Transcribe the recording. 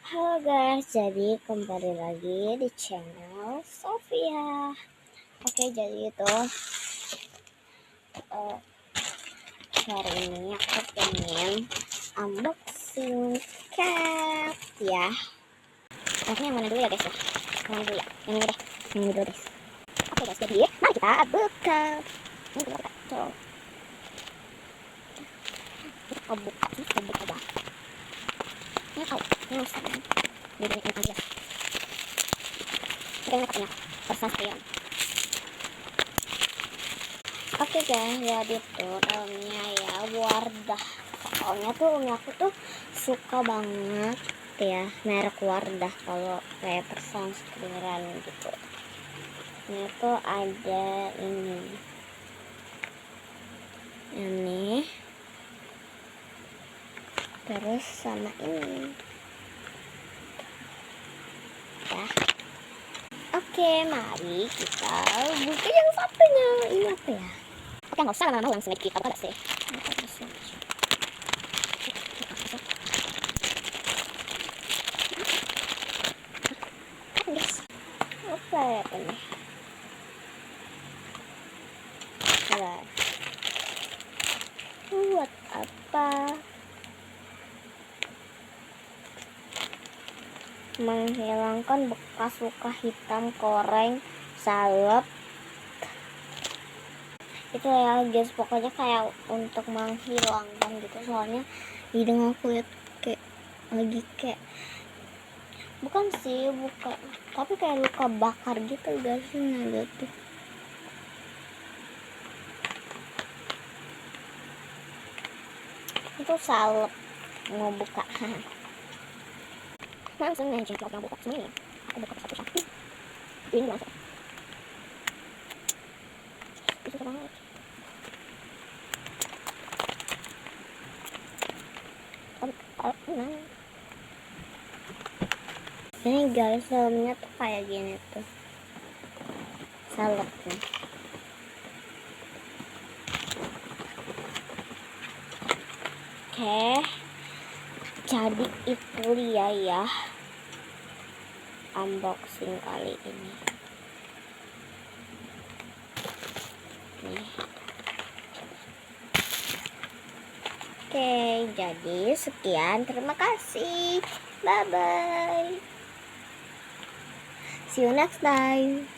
Halo guys, jadi kembali lagi di channel Sofia. Oke, jadi itu hari ini aku pengen unboxing cat ya. Tapi yang mana dulu ya guys ya? Yang mana dulu ya? Yang ini deh, yang ini dulu guys. Oke guys, jadi mari kita buka. Ini kita buka. Tuh. Oh buka sih, oh buka apa? Ini tahu, ini rusak kan? Jadi ini aja. Kita ini katanya persastian. Oke guys, jadi tuh dalamnya ya Wardah. Soalnya tuh umi aku tuh suka banget ya merek Wardah kalau kayak persanskrinan gitu. Ini tuh ada ini, terus sama ini ya. Oke, mari kita buka yang satunya. Ini apa ya? Oke, nggak usah lama-lama, langsung aja kita buka sih. Apa ya ini? Buat apa? Menghilangkan bekas luka hitam, koreng, salep. Itu ya guys, pokoknya kayak untuk menghilangkan gitu. Soalnya hidung aku lihat kayak lagi kayak bukan tapi kayak luka bakar gitu guys. Nah gitu. Itu salep mau buka. Langsung aja kita buka semuanya. Aku buka satu-satu. Ini langsung. Bisa banget. Ini guys, dalamnya tuh kayak gini tuh salepnya. Oke, jadi itu dia ya unboxing kali ini nih. Oke, jadi sekian, terima kasih, bye bye, see you next time.